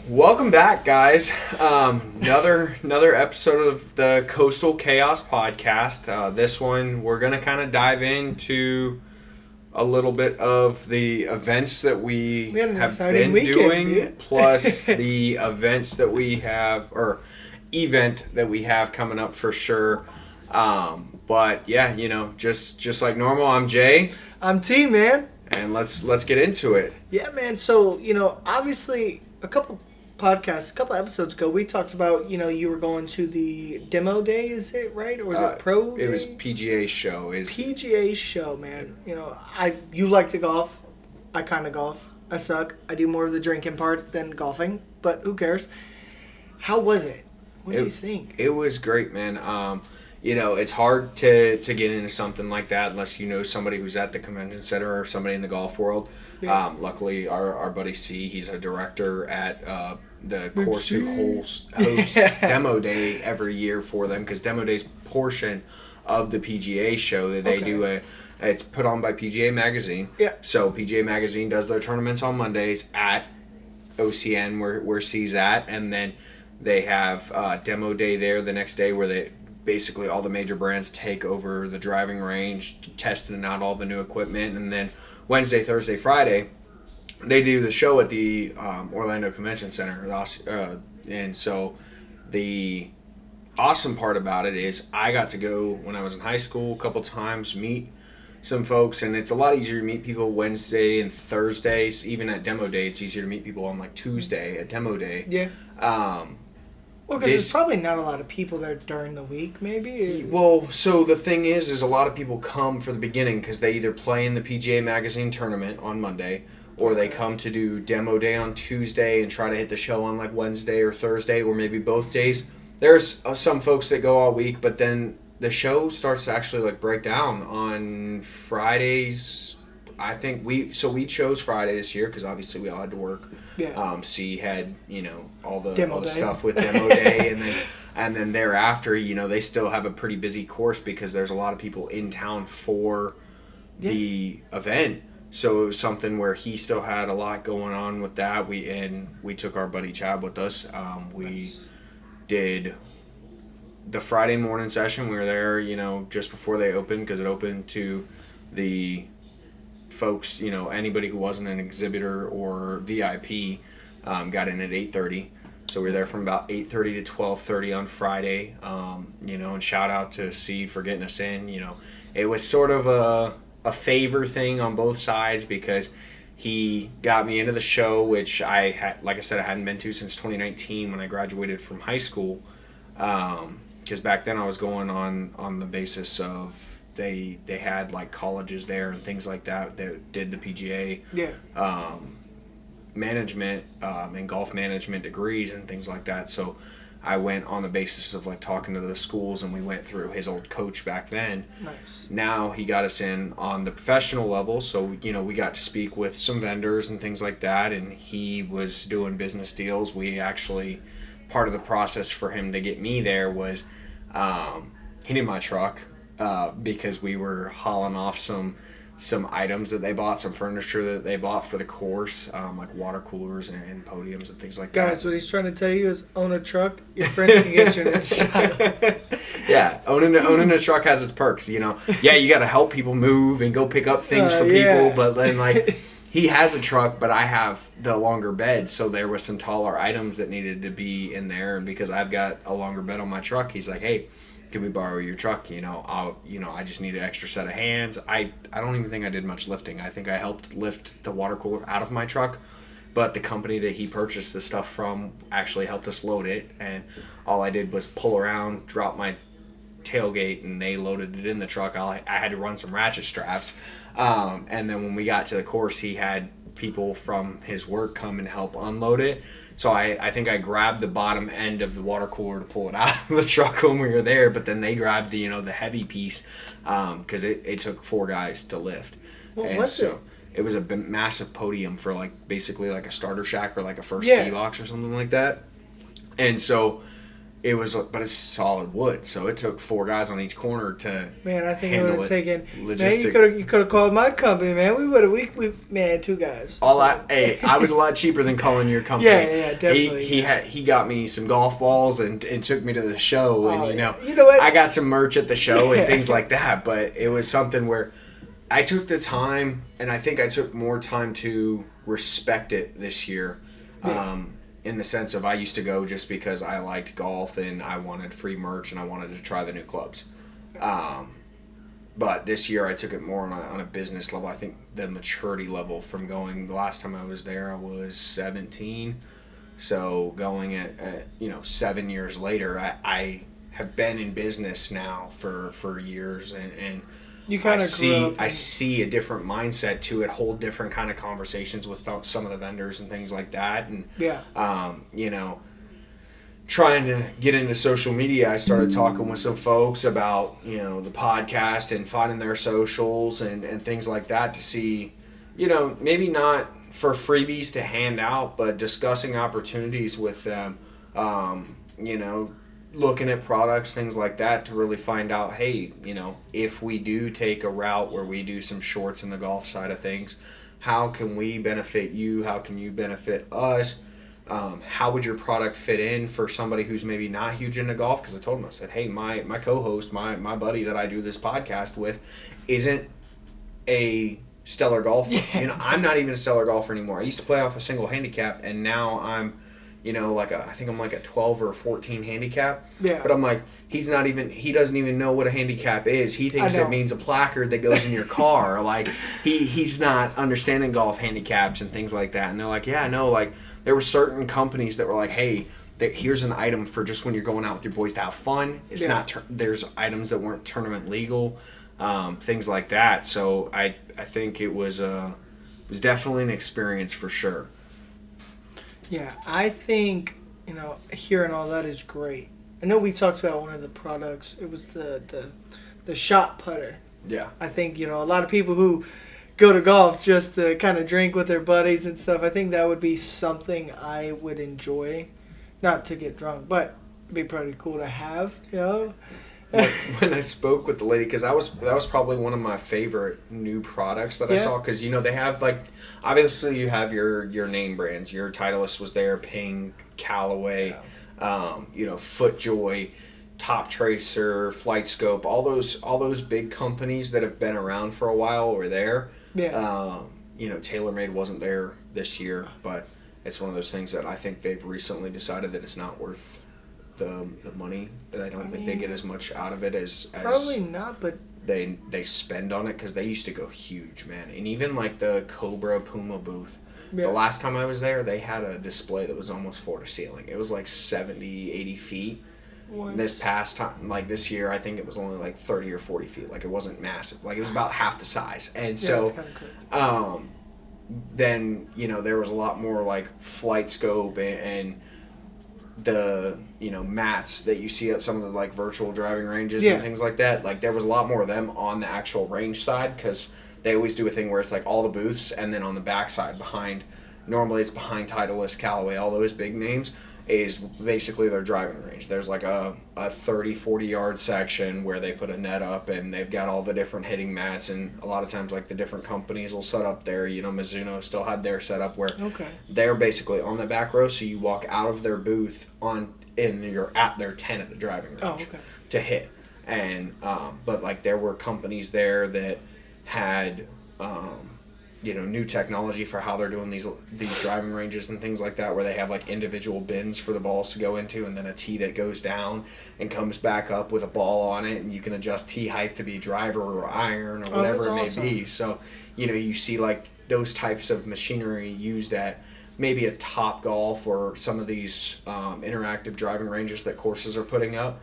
Welcome back, guys. Another episode of the Coastal Chaos Podcast. This one, we're gonna kind of dive into a little bit of the events that we had an have exciting been weekend, doing, dude. plus the events that we have, or event that we have coming up for sure. But yeah, just like normal, I'm Jay, I'm T, man. and let's get into it. Yeah, man. So, obviously, a couple episodes ago, we talked about, you were going to the demo day, is it right? Or was it pro day? It was PGA show. PGA show, man. You like to golf. I kind of golf. I suck. I do more of the drinking part than golfing, but who cares? How was it? What did you think? It was great, man. It's hard to get into something like that unless you know somebody who's at the convention center or somebody in the golf world. Yeah. Luckily, our buddy C, he's a director at the Big course who hosts Demo Day every year for them, because Demo Day's portion of the PGA show that they do it's put on by PGA Magazine. Yeah. So PGA Magazine does their tournaments on Mondays at OCN where C's at, and then they have Demo Day there the next day where they basically all the major brands take over the driving range, testing out all the new equipment, and then Wednesday, Thursday, Friday, they do the show at the Orlando Convention Center. And so the awesome part about it is I got to go when I was in high school a couple times, meet some folks, and it's a lot easier to meet people Wednesday and Thursdays. Even at Demo Day, it's easier to meet people on like Tuesday at Demo Day. Yeah. Well, because there's probably not a lot of people there during the week, maybe. Well, so the thing is a lot of people come for the beginning because they either play in the PGA Magazine tournament on Monday, or they come to do Demo Day on Tuesday and try to hit the show on like Wednesday or Thursday, or maybe both days. There's some folks that go all week, but then the show starts to actually like break down on Fridays. I think we chose Friday this year because obviously we all had to work. Yeah. C had all the Demo day. stuff with Demo Day, and then thereafter they still have a pretty busy course because there's a lot of people in town for the event. So it was something where he still had a lot going on with that. We took our buddy Chad with us. We did the Friday morning session. We were there just before they opened, because it opened to the folks, anybody who wasn't an exhibitor or VIP got in at 8:30. So we were there from about 8:30 to 12:30 on Friday. And shout out to C for getting us in. It was sort of a favor thing on both sides, because he got me into the show, which I had, like I said, I hadn't been to since 2019 when I graduated from high school. Because back then I was going on the basis of they had like colleges there and things like that did the PGA management and golf management degrees and things like that. So I went on the basis of like talking to the schools, and we went through his old coach back then. Nice. Now he got us in on the professional level, so we got to speak with some vendors and things like that, and he was doing business deals. We actually, part of the process for him to get me there was he needed my truck. Because we were hauling off some items that they bought, some furniture that they bought for the course, like water coolers and podiums and things like that. Guys, what he's trying to tell you is own a truck. Your friends can get you in a shot. Yeah, owning a truck has its perks, Yeah, you got to help people move and go pick up things for people, but then like he has a truck, but I have the longer bed, so there was some taller items that needed to be in there, and because I've got a longer bed on my truck, he's like, hey, can we borrow your truck? I just need an extra set of hands. I don't even think I did much lifting. I think I helped lift the water cooler out of my truck, but the company that he purchased the stuff from actually helped us load it, and all I did was pull around, drop my tailgate, and they loaded it in the truck. I had to run some ratchet straps, and then when we got to the course, he had people from his work come and help unload it. So I think I grabbed the bottom end of the water cooler to pull it out of the truck when we were there, but then they grabbed the heavy piece because it took 4 guys to lift. What was it? It was a massive podium for basically like a starter shack or like a first tee box or something like that. And so but it's solid wood, so it took 4 guys on each corner to Man, I think it handle would have taken. logistic. Man, you could have called my company, man. We would have. We man, 2 guys. I was a lot cheaper than calling your company. Yeah, definitely. He got me some golf balls and took me to the show, and you know what? I got some merch at the show and things like that. But it was something where I took the time, and I think I took more time to respect it this year. Yeah. In the sense of I used to go just because I liked golf and I wanted free merch and I wanted to try the new clubs. But this year I took it more on a business level. I think the maturity level from going, the last time I was there I was 17. So going at 7 years later, I have been in business now for years, and You kind of I see a different mindset to it, hold different kind of conversations with some of the vendors and things like that, and trying to get into social media. I started talking with some folks about the podcast and finding their socials and things like that to see, maybe not for freebies to hand out, but discussing opportunities with them, looking at products, things like that, to really find out, hey, if we do take a route where we do some shorts in the golf side of things, how can we benefit you? How can you benefit us? How would your product fit in for somebody who's maybe not huge into golf? Because I told him, I said, hey, my co-host, my buddy that I do this podcast with isn't a stellar golfer. Yeah. I'm not even a stellar golfer anymore. I used to play off a single handicap, and now I'm I think I'm like a 12 or 14 handicap. Yeah. But I'm like, he doesn't even know what a handicap is. He thinks it means a placard that goes in your car. Like, he's not understanding golf handicaps and things like that. And they're like, yeah, no, like, there were certain companies that were like, hey, here's an item for just when you're going out with your boys to have fun. It's not, there's items that weren't tournament legal, things like that. So I think it was definitely an experience for sure. Yeah, I think, hearing all that is great. I know we talked about one of the products. It was the shot putter. Yeah. I think, a lot of people who go to golf just to kind of drink with their buddies and stuff, I think that would be something I would enjoy. Not to get drunk, but it'd be pretty cool to have, When I spoke with the lady, because that was probably one of my favorite new products that I saw, because they have, like, obviously you have your name brands. Your Titleist was there, Ping, Callaway, FootJoy, Top Tracer, Flight Scope, all those big companies that have been around for a while were there. Yeah. TaylorMade wasn't there this year, but it's one of those things that I think they've recently decided that it's not worth the money. I don't think they get as much out of it as probably not, but they spend on it, because they used to go huge, man. And even like the Cobra Puma booth, the last time I was there, they had a display that was almost floor to ceiling. It was like 70, 80 feet. What? This past time, like this year, I think it was only like 30 or 40 feet. Like, it wasn't massive. Like, it was about half the size. And so, that's kind of crazy. then there was a lot more like Flight Scope and the mats that you see at some of the like virtual driving ranges and things like that. Like, there was a lot more of them on the actual range side, because they always do a thing where it's like all the booths, and then on the back side normally it's behind Titleist, Callaway, all those big names, is basically their driving range. There's like a 30-40 yard section where they put a net up, and they've got all the different hitting mats, and a lot of times like the different companies will set up there. Mizuno still had their setup where they're basically on the back row, so you walk out of their booth and you're at their 10 at the driving range to hit. And but like there were companies there that had new technology for how they're doing these driving ranges and things like that, where they have like individual bins for the balls to go into, and then a tee that goes down and comes back up with a ball on it, and you can adjust tee height to be driver or iron or whatever it may be. So you see like those types of machinery used at maybe a Top Golf or some of these interactive driving ranges that courses are putting up.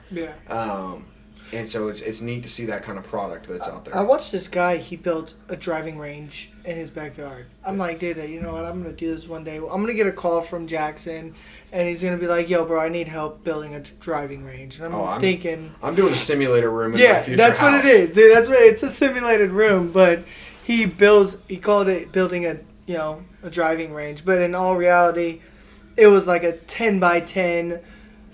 And so it's neat to see that kind of product that's out there. I watched this guy, he built a driving range in his backyard. I'm like, dude, you know what, I'm going to do this one day. I'm going to get a call from Jackson, and he's going to be like, yo, bro, I need help building a driving range. And I'm thinking... I'm doing a simulator room in my future that's house. what it is, dude. That's what it's a simulated room, but he called it building a driving range. But in all reality, it was like a 10 by 10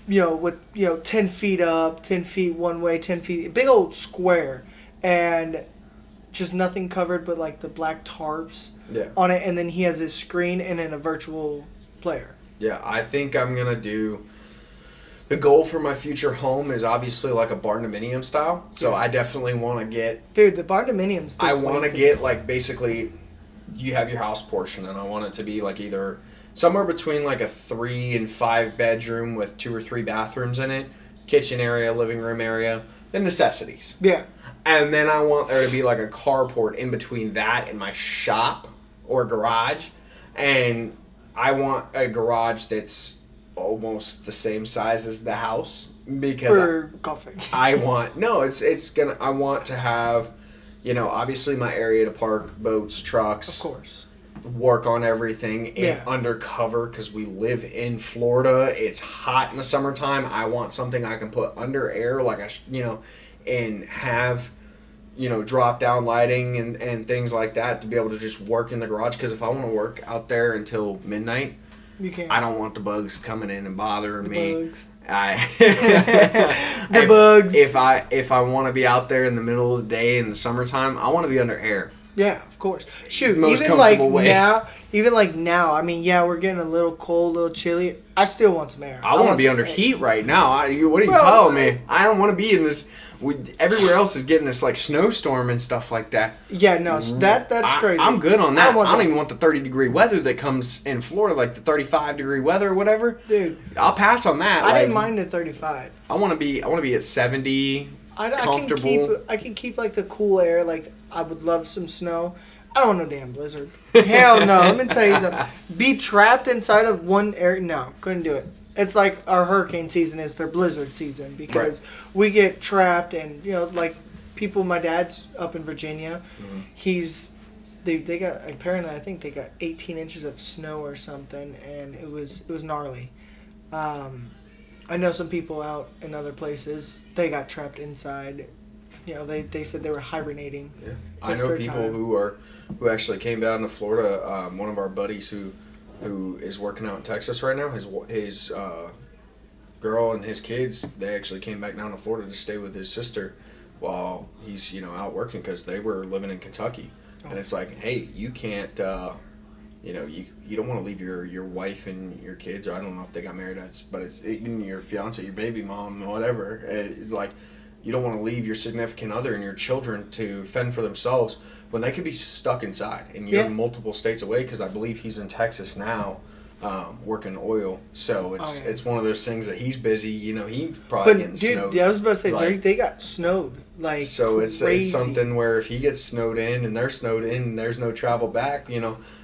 with 10 feet up, 10 feet one way, 10 feet, big old square, and just nothing covered but like the black tarps on it, and then he has his screen and then a virtual player. Yeah, I think I'm gonna do. The goal for my future home is obviously like a barndominium style. So I definitely want to get. Dude, the barndominiums. I want to get like basically, you have your house portion, and I want it to be like either somewhere between like a 3 and 5 bedroom with 2 or 3 bathrooms in it, kitchen area, living room area, the necessities. Yeah. And then I want there to be like a carport in between that and my shop or garage, and I want a garage that's almost the same size as the house because for golfing. I want I want to have, obviously my area to park boats, trucks, of course, work on everything in undercover because we live in Florida. It's hot in the summertime. I want something I can put under air and have drop down lighting and things like that to be able to just work in the garage, because if I want to work out there until midnight, you can't. I don't want the bugs coming in and bothering me. Bugs. The bugs. If I want to be out there in the middle of the day in the summertime, I want to be under air. Yeah, of course. Shoot, Most even like way. now, I mean, we're getting a little cold, a little chilly. I still want some air. I want to be under heat right now. What are you telling me? I don't want to be in this. Everywhere else is getting this like snowstorm and stuff like that. Yeah, no, that's crazy. I'm good on that. I don't even want the 30-degree weather that comes in Florida, like the 35-degree weather or whatever. Dude, I'll pass on that. I didn't mind the 35. I want to be at 70. Comfortable. I can keep like the cool air. Like I would love some snow. I don't want no damn blizzard. Hell no. Let me tell you something. Be trapped inside of one area. No, couldn't do it. It's like our hurricane season is their blizzard season because we get trapped and like people. My dad's up in Virginia. Mm-hmm. They got apparently I think they got 18 inches of snow or something, and it was gnarly. I know some people out in other places, they got trapped inside. They said they were hibernating. Yeah. I know people who actually came down to Florida. One of our buddies who is working out in Texas right now, his girl and his kids, they actually came back down to Florida to stay with his sister while he's out working because they were living in Kentucky. And it's like, hey, you can't you don't want to leave your wife and your kids, or I don't know if they got married, but it's even your fiance, your baby mom, whatever. You don't want to leave your significant other and your children to fend for themselves when they could be stuck inside. And you're multiple states away, because I believe he's in Texas now, working oil. So it's one of those things that he's busy. He's probably getting snowed. Yeah, I was about to say they got snowed like so crazy. It's something where if he gets snowed in and they're snowed in and there's no travel back,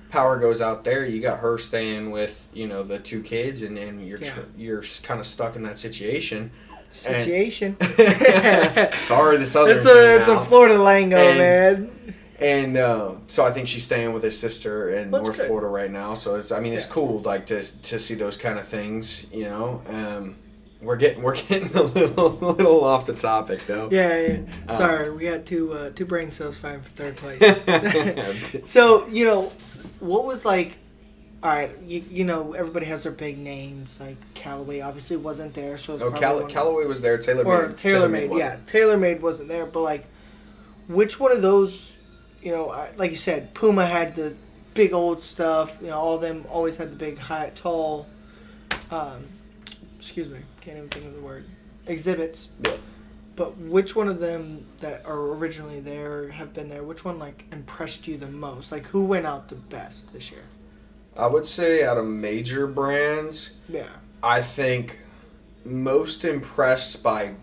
power goes out there. You got her staying with the 2 kids, and then you're kind of stuck in that situation. Sorry, the southern. It's a Florida lingo, man. And so I think she's staying with his sister in North Florida right now. So it's cool like to see those kind of things. We're getting a little off the topic though. Yeah. Sorry, we got two brain cells fighting for third place. So what was like? All right, everybody has their big names. Like Callaway obviously wasn't there, so Callaway was there. TaylorMade wasn't. TaylorMade wasn't there. But like, which one of those? Like you said, Puma had the big old stuff. All of them always had the big, high, tall. Excuse me, can't even think of the word. Exhibits. Yeah. But which one of them that are originally there have been there? Which one like impressed you the most? Like who went out the best this year? I would say out of major brands, I think most impressed by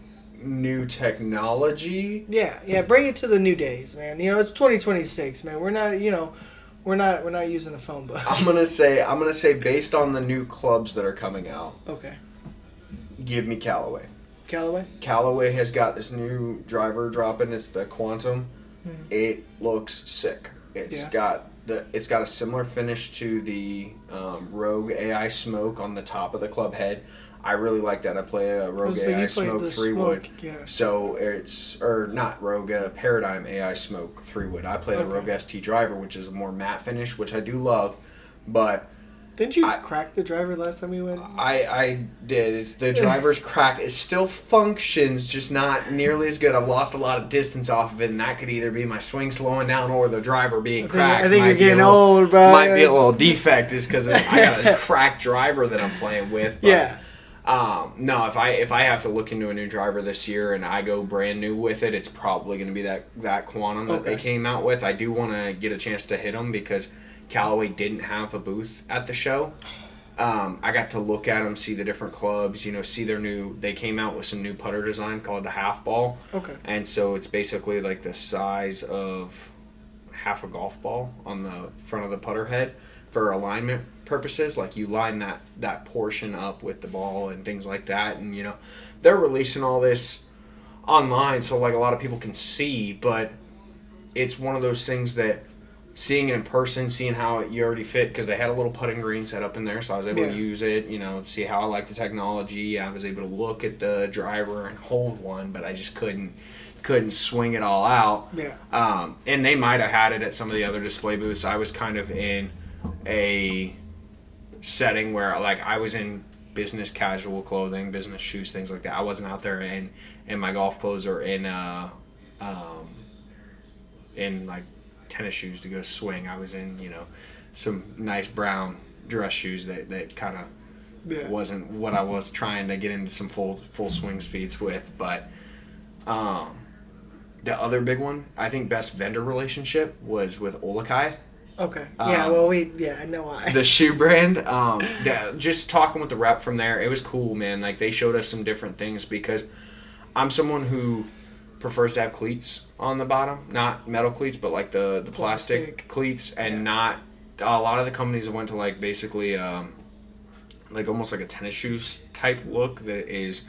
new technology. Yeah, bring it to the new days, man. It's 2026, man. We're not using a phone book. I'm gonna say based on the new clubs that are coming out. Okay. Give me Callaway. Callaway has got this new driver dropping. It's the Quantum. Mm-hmm. It looks sick. It's got a similar finish to the Rogue AI Smoke on the top of the club head. I really like that. I play a Rogue AI Smoke 3-wood. Yeah. So not Rogue, Paradigm AI Smoke 3-wood. I play the Rogue ST driver, which is a more matte finish, which I do love. But Didn't you crack the driver last time we went? I did. It's the driver's cracked. It still functions, just not nearly as good. I've lost a lot of distance off of it, and that could either be my swing slowing down or the driver being cracked. I think you're getting old, bro. Might be a little defect, is because I got a cracked driver that I'm playing with. But, yeah. No, if I have to look into a new driver this year and I go brand new with it, it's probably going to be that Quantum that they came out with. I do want to get a chance to hit them because Callaway didn't have a booth at the show. I got to look at them, see the different clubs, see their they came out with some new putter design called the half ball. Okay. And so it's basically like the size of half a golf ball on the front of the putter head for alignment purposes. Like you line that portion up with the ball and things like that. And, they're releasing all this online so like a lot of people can see, but it's one of those things that seeing it in person, seeing how you already fit, because they had a little putting green set up in there, so I was able to use it, see how I like the technology. I was able to look at the driver and hold one, but I just couldn't swing it all out. Yeah. And they might have had it at some of the other display booths. I was kind of in a setting where like I was in business casual clothing, business shoes, things like that. I wasn't out there in my golf clothes or in like tennis shoes to go swing. I was in, some nice brown dress shoes that kind of wasn't what I was trying to get into some full swing speeds with. But the other big one, I think best vendor relationship was with Olukai. Okay. Yeah, I know why. The shoe brand. Just talking with the rep from there, it was cool, man. Like they showed us some different things because I'm someone who prefers to have cleats on the bottom, not metal cleats, but like the plastic cleats, and not a lot of the companies that went to like basically like almost like a tennis shoes type look that is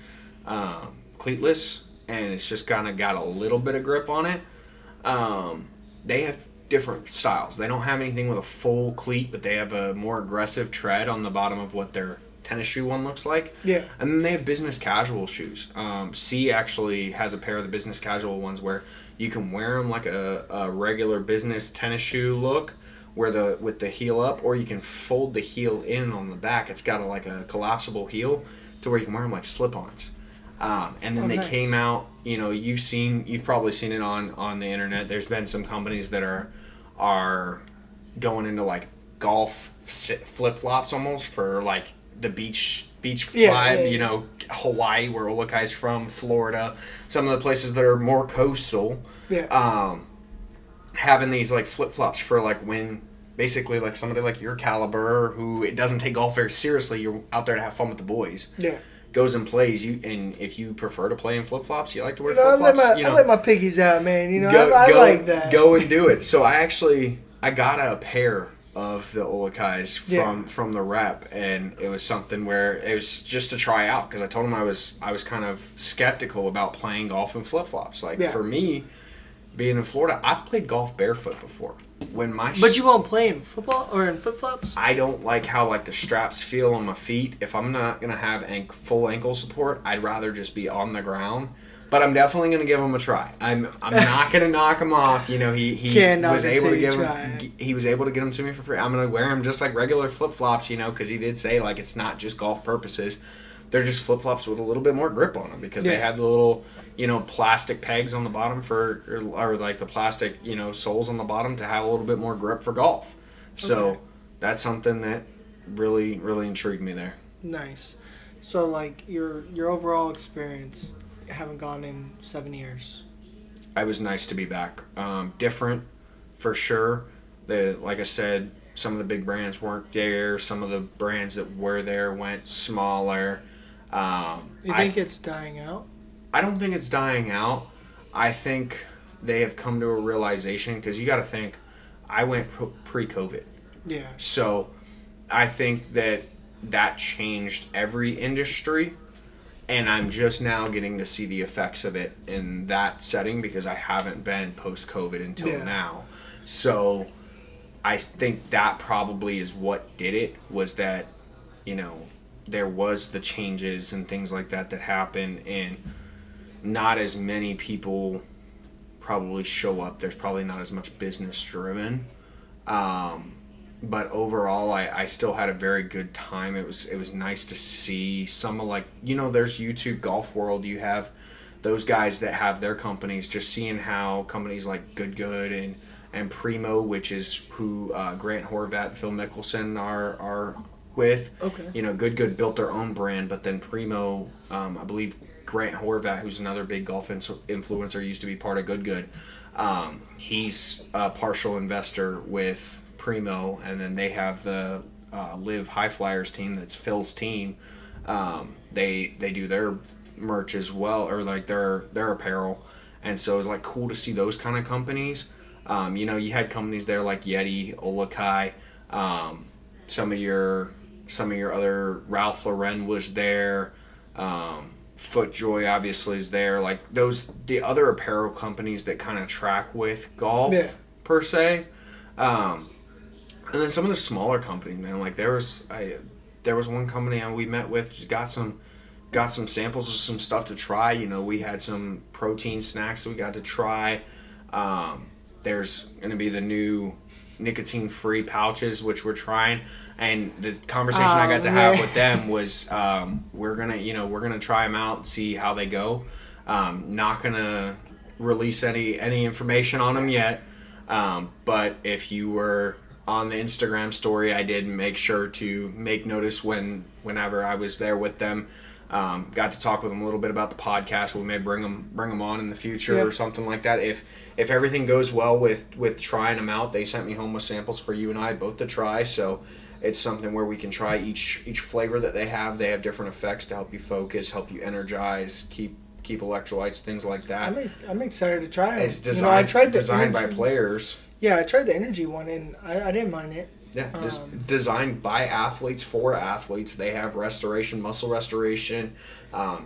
cleatless, and it's just kind of got a little bit of grip on it. They have different styles. They don't have anything with a full cleat, but they have a more aggressive tread on the bottom of what their tennis shoe one looks like. Yeah. And then they have business casual shoes. C actually has a pair of the business casual ones where you can wear them like a regular business tennis shoe look, with the heel up, or you can fold the heel in on the back. It's got a collapsible heel to where you can wear them like slip-ons. And then they came out, you've probably seen it on the internet. There's been some companies that are going into like golf flip-flops almost for like the beach vibe, Hawaii, where Olakai's from, Florida, some of the places that are more coastal, having these like flip-flops for like when basically like somebody like your caliber who it doesn't take golf very seriously, you're out there to have fun with the boys. Yeah. Goes and plays and if you prefer to play in flip flops, you like to wear flip flops. I let my piggies out, man. I like that. Go and do it. So I got a pair of the Olakais from the rep, and it was something where it was just to try out because I told him I was kind of skeptical about playing golf in flip flops. For me, being in Florida, I've played golf barefoot before. But you won't play in football or in flip-flops? I don't like how the straps feel on my feet. If I'm not going to have full ankle support, I'd rather just be on the ground. But I'm definitely going to give him a try. I'm not going to knock him off. He was able to he was able to get them to me for free. I'm going to wear them just like regular flip-flops, because he did say like it's not just golf purposes. They're just flip-flops with a little bit more grip on them because they have the little, plastic pegs on the bottom or like the plastic, soles on the bottom to have a little bit more grip for golf. So that's something that really, really intrigued me there. Nice. So like your overall experience, haven't gone in 7 years. It was nice to be back. Different for sure. Like I said, some of the big brands weren't there. Some of the brands that were there went smaller. You think it's dying out? I don't think it's dying out. I think they have come to a realization because you got to think, I went pre-COVID. Yeah. So I think that changed every industry, and I'm just now getting to see the effects of it in that setting because I haven't been post-COVID until now. So I think that probably is what did it, was that, there was the changes and things like that happened, and not as many people probably show up. There's probably not as much business driven. but overall, I still had a very good time. It was nice to see some of, like, there's YouTube Golf World. You have those guys that have their companies. Just seeing how companies like Good and Primo, which is who Grant Horvat and Phil Mickelson are with. Okay. Good built their own brand, but then Primo, I believe Grant Horvat, who's another big golf influencer, used to be part of Good. He's a partial investor with Primo, and then they have the Live High Flyers team. That's Phil's team. They do their merch as well, or like their apparel, and so it's like cool to see those kind of companies. You had companies there like Yeti, Olakai, some of your other, Ralph Lauren was there. FootJoy obviously is there. Like the other apparel companies that kind of track with golf per se. And then some of the smaller companies, man. Like there was one company we met with, just got some samples of some stuff to try. We had some protein snacks that we got to try. There's going to be the new nicotine-free pouches, which we're trying. And the conversation I got to have with them was, we're gonna try them out and see how they go. Not gonna release any information on them yet. But if you were on the Instagram story, I did make sure to make notice whenever I was there with them. Got to talk with them a little bit about the podcast. We may bring them on in the future or something like that. If everything goes well with trying them out, they sent me home with samples for you and I both to try. So it's something where we can try each flavor that they have. They have different effects to help you focus, help you energize, keep electrolytes, things like that. I'm excited to try it. It's designed by players. Yeah, I tried the energy one and I didn't mind it. Yeah, just designed by athletes for athletes. They have restoration, muscle restoration,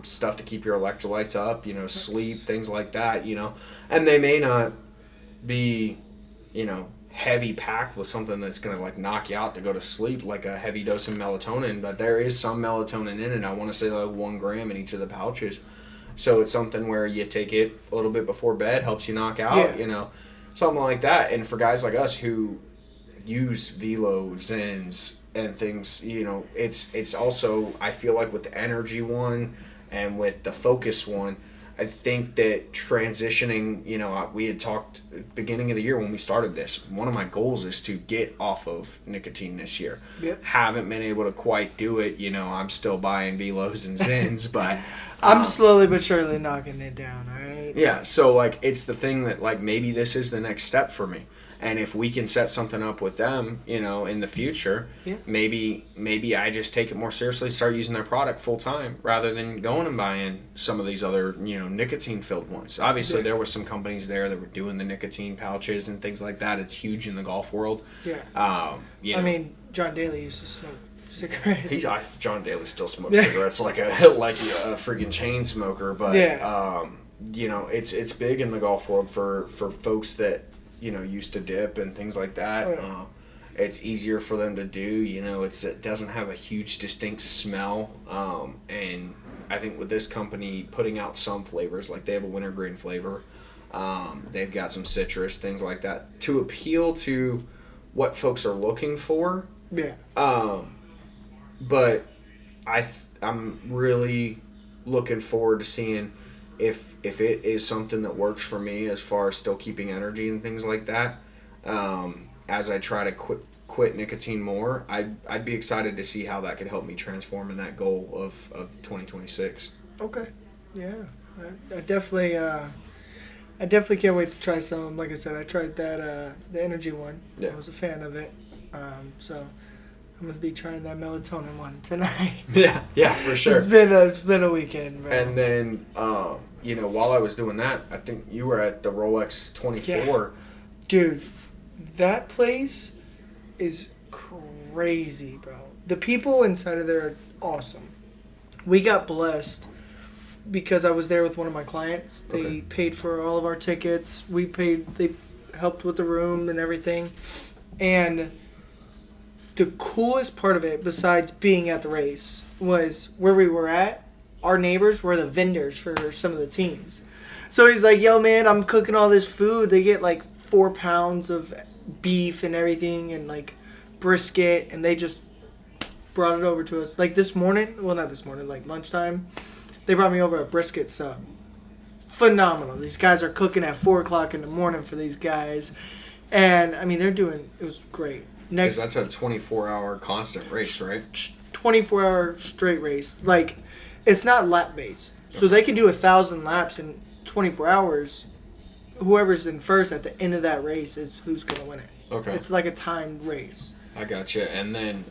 stuff to keep your electrolytes up, sleep, things like that, And they may not be, heavy packed with something that's going to like knock you out to go to sleep, like a heavy dose of melatonin, but there is some melatonin in it. I want to say like 1 gram in each of the pouches. So it's something where you take it a little bit before bed, helps you knock out, something like that. And for guys like us who use Velo, Zens, and things, it's also, I feel like with the energy one and with the focus one, I think that transitioning, we had talked beginning of the year when we started this, one of my goals is to get off of nicotine this year. Yep. Haven't been able to quite do it. I'm still buying Velos and Zens, but I'm slowly but surely knocking it down, all right? Yeah, so like it's the thing that like maybe this is the next step for me. And if we can set something up with them, in the future, maybe I just take it more seriously, start using their product full time rather than going and buying some of these other, nicotine filled ones. Obviously, there were some companies there that were doing the nicotine pouches and things like that. It's huge in the golf world. Yeah. I mean, John Daly used to smoke cigarettes. John Daly still smokes cigarettes like a freaking chain smoker, but it's big in the golf world for folks that used to dip and things like that. Oh, yeah. It's easier for them to do. It doesn't have a huge distinct smell. And I think with this company putting out some flavors, like they have a wintergreen flavor, they've got some citrus, things like that, to appeal to what folks are looking for. Yeah. But I'm really looking forward to seeing if it is something that works for me as far as still keeping energy and things like that. As I try to quit nicotine more, I'd be excited to see how that could help me transform in that goal of 2026. Okay. Yeah. I definitely can't wait to try some. Like I said, I tried that the energy one. Yeah. I was a fan of it. So I'm gonna be trying that melatonin one tonight. Yeah, for sure. It's been a weekend, bro. And then while I was doing that, I think you were at the Rolex 24. Yeah. Dude, that place is crazy, bro. The people inside of there are awesome. We got blessed because I was there with one of my clients. They paid for all of our tickets. They helped with the room and everything. And the coolest part of it, besides being at the race, was where we were at. Our neighbors were the vendors for some of the teams. So he's like, yo, man, I'm cooking all this food. They get like 4 pounds of beef and everything and like brisket, and they just brought it over to us. Like this morning, well, not this morning, like lunchtime, they brought me over a brisket sub. Phenomenal. These guys are cooking at 4 o'clock in the morning for these guys. And, I mean, it was great. Because that's a 24-hour constant race, right? 24-hour straight race. Like, it's not lap-based. So they can do 1,000 laps in 24 hours. Whoever's in first at the end of that race is who's going to win it. Okay. It's like a timed race. I gotcha. And then,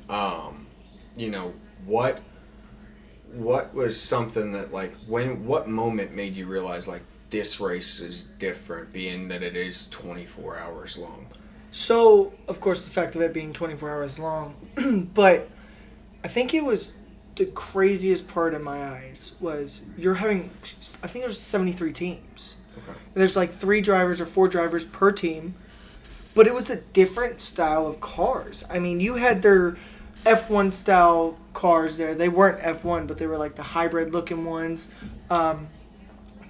what was something that, like, what moment made you realize, like, this race is different, being that it is 24 hours long? So, of course, the fact of it being 24 hours long, but I think it was the craziest part in my eyes was I think there's 73 teams. Okay. And there's like 3 drivers or 4 drivers per team, but it was a different style of cars. I mean, you had their F1 style cars there. They weren't F1, but they were like the hybrid looking ones.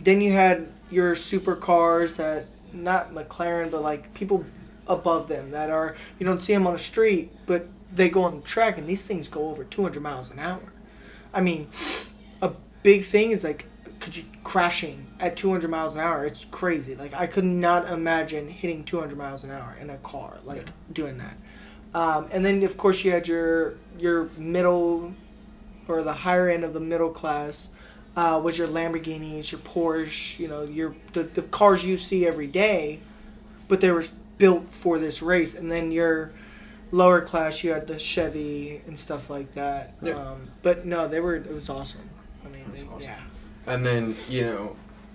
Then you had your supercars that, not McLaren, but like people above them that are, you don't see them on the street, but they go on the track, and these things go over 200 miles an hour. I mean, a big thing is like, could you crashing at 200 miles an hour? It's crazy. Like, I could not imagine hitting 200 miles an hour in a car, like doing that. And then, of course, you had your middle, or the higher end of the middle class, was your Lamborghinis, your Porsche, the cars you see every day, but they were built for this race. And then your lower class, you had the Chevy and stuff like that. Yeah. But no, it was awesome. I mean, awesome. Yeah. And then,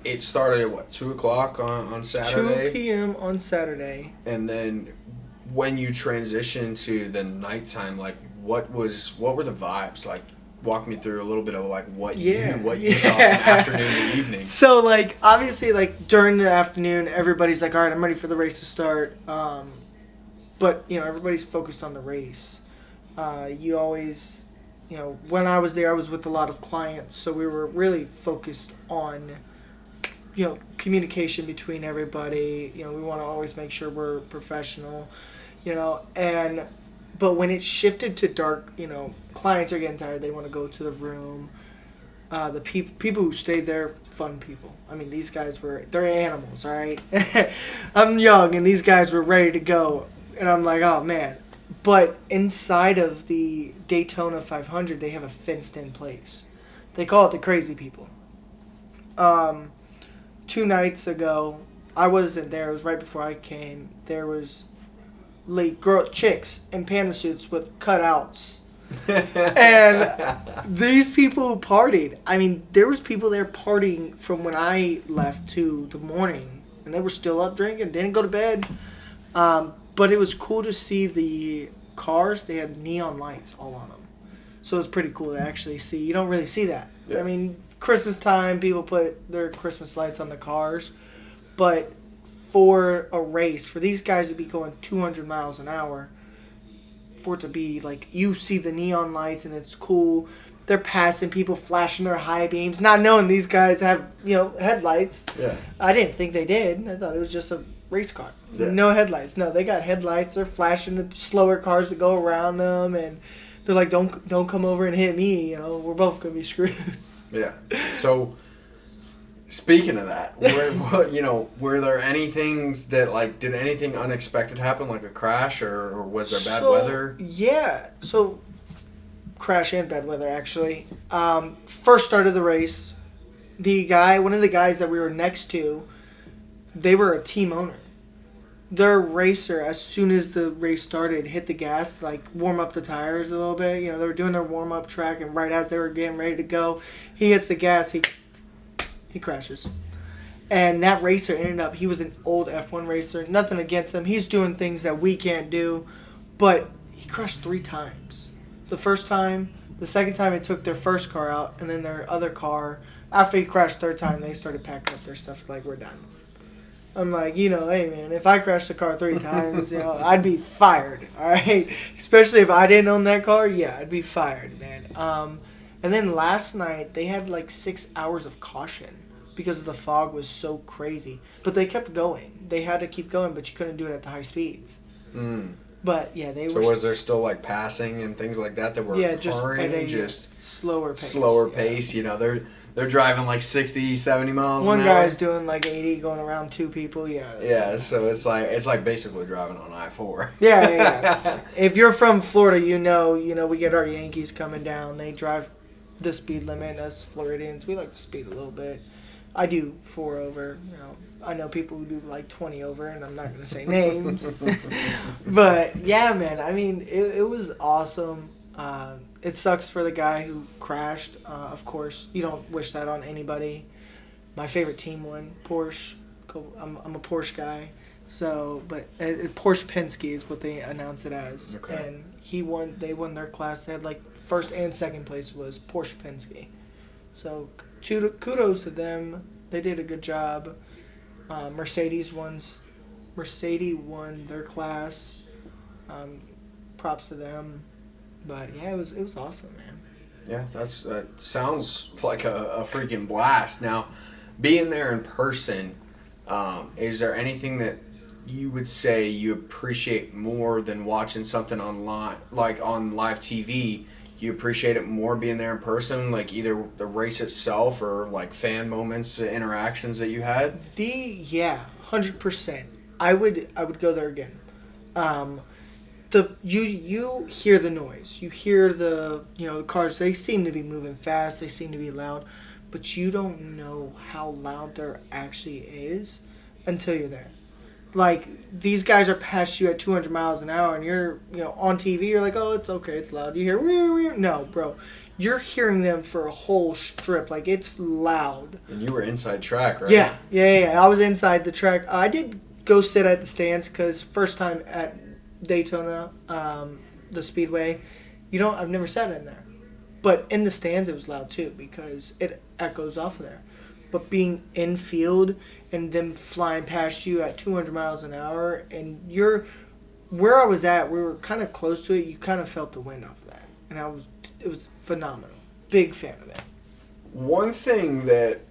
it started at 2 o'clock on Saturday? 2 p.m. on Saturday. And then when you transitioned to the nighttime, like, what were the vibes? Like, walk me through a little bit of, like, what you saw in the afternoon and evening. So, like, obviously, like, during the afternoon, everybody's like, all right, I'm ready for the race to start. But, everybody's focused on the race. You always, when I was there, I was with a lot of clients, so we were really focused on, communication between everybody. We want to always make sure we're professional, but when it shifted to dark, clients are getting tired. They want to go to the room. The people who stayed there, fun people. I mean, these guys they're animals, all right? I'm young, and these guys were ready to go. And I'm like, oh, man. But inside of the Daytona 500, they have a fenced-in place. They call it the crazy people. 2 nights ago, I wasn't there. It was right before I came. There was chicks in panda suits with cutouts. And these people partied. I mean, there was people there partying from when I left to the morning. And they were still up drinking. Didn't go to bed. But it was cool to see the cars. They had neon lights all on them. So it was pretty cool to actually see. You don't really see that. Yeah. I mean, Christmas time, people put their Christmas lights on the cars. But for a race, for these guys to be going 200 miles an hour, for it to be like, you see the neon lights and it's cool. They're passing people, flashing their high beams, not knowing these guys have, headlights. Yeah. I didn't think they did. I thought it was just a race car. Yeah. No headlights. No, they got headlights. They're flashing the slower cars that go around them, and they're like, don't come over and hit me. We're both gonna be screwed. Yeah. So, speaking of that, were there any things that, like, did anything unexpected happen, like a crash, or was there bad weather? Yeah. So, crash and bad weather, actually. First start of the race, one of the guys that we were next to, they were a team owner. Their racer, as soon as the race started, hit the gas, like, warm up the tires a little bit. They were doing their warm-up track, and right as they were getting ready to go, he hits the gas, he crashes. And that racer he was an old F1 racer. Nothing against him. He's doing things that we can't do. But he crashed 3 times. The first time, the second time it took their first car out, and then their other car, after he crashed 3rd time, they started packing up their stuff like, we're done. I'm like, hey, man, if I crashed a car 3 times, I'd be fired, all right? Especially if I didn't own that car, yeah, I'd be fired, man. And then last night, they had like 6 hours of caution because the fog was so crazy. But they kept going. They had to keep going, but you couldn't do it at the high speeds. But yeah, they So were. was there still like passing and things like that were Yeah, just at occurring? a Just slower pace. slower yeah. pace. You know, they're driving like 60, 70 miles One an hour. guy's doing like 80, going around 2 people. Yeah. Yeah, so it's like basically driving on I-4. Yeah. If you're from Florida, you know, we get our Yankees coming down. They drive the speed limit. Us Floridians, we like to speed a little bit. I do 4 over. You know, I know people who do like 20 over, and I'm not gonna say names. But yeah, man. I mean, it was awesome. It sucks for the guy who crashed. Of course, you don't wish that on anybody. My favorite team won, Porsche. I'm a Porsche guy. So, but Porsche Penske is what they announce it as. Okay. And they won their class. They had like first and second place was Porsche Penske. So kudos to them. They did a good job. Mercedes won their class. Props to them. But yeah, it was awesome, man. Yeah, that sounds like a freaking blast. Now, being there in person, is there anything that you would say you appreciate more than watching something online, like on live TV? You appreciate it more being there in person, like either the race itself or like fan moments, interactions that you had? 100%. I would go there again. You hear the noise. You hear the cars. They seem to be moving fast. They seem to be loud, but you don't know how loud there actually is until you're there. Like, these guys are past you at 200 miles an hour, and you're on TV. You're like, oh, it's okay, it's loud. You hear, no, bro, you're hearing them for a whole strip. Like, it's loud. And you were inside track, right? Yeah. I was inside the track. I did go sit at the stands because first time at Daytona, the Speedway, I've never sat in there, but in the stands it was loud too because it echoes off of there. But being in field and them flying past you at 200 miles an hour, and where I was at, we were kind of close to it. You kind of felt the wind off of that, and it was phenomenal. Big fan of it. One thing that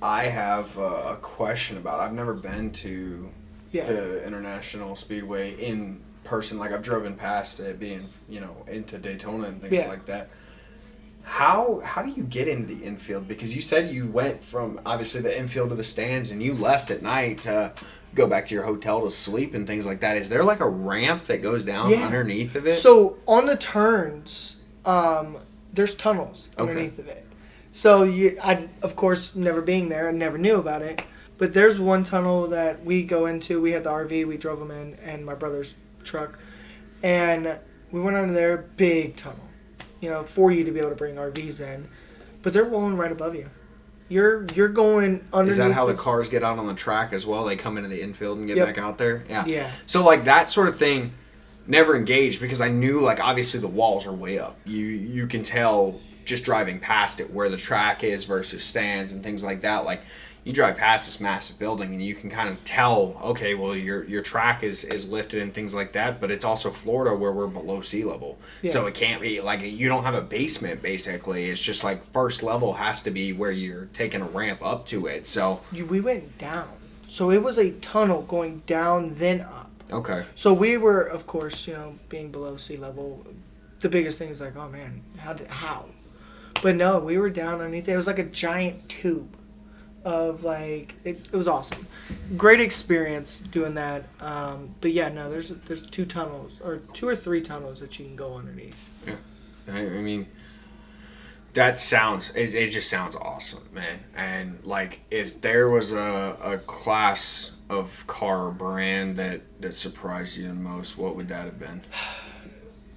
I have a question about, I've never been to the International Speedway in person. Like, I've driven past it, being into Daytona and things like that. How do you get into the infield? Because you said you went from obviously the infield to the stands, and you left at night to go back to your hotel to sleep and things like that. Is there like a ramp that goes down underneath of it? So on the turns, there's tunnels underneath of it. So I of course, never being there, I never knew about it. But there's one tunnel that we go into. We had the RV, we drove them in, and my brother's truck, and we went under there. Big tunnel, for you to be able to bring RVs in, but they're rolling right above you. You're going underneath. Is that how the cars get out on the track as well? They come into the infield and get back out there? Yeah. So like that sort of thing never engaged, because I knew like obviously the walls are way up. You can tell just driving past it where the track is versus stands and things like that. Like, you drive past this massive building and you can kind of tell, okay, well, your track is lifted and things like that, but it's also Florida where we're below sea level. Yeah. So it can't be, like, you don't have a basement, basically. It's just, like, first level has to be where you're taking a ramp up to it, so. We went down. So it was a tunnel going down, then up. Okay. So we were, of course, being below sea level, the biggest thing is like, oh, man, how? But no, we were down underneath it. It was like a giant tube. Of like it was awesome, great experience doing that. But yeah, no, there's 2 tunnels or 2 or 3 tunnels that you can go underneath. Yeah, I mean, that sounds it just sounds awesome, man. And like, there was a class of car brand that surprised you the most, what would that have been?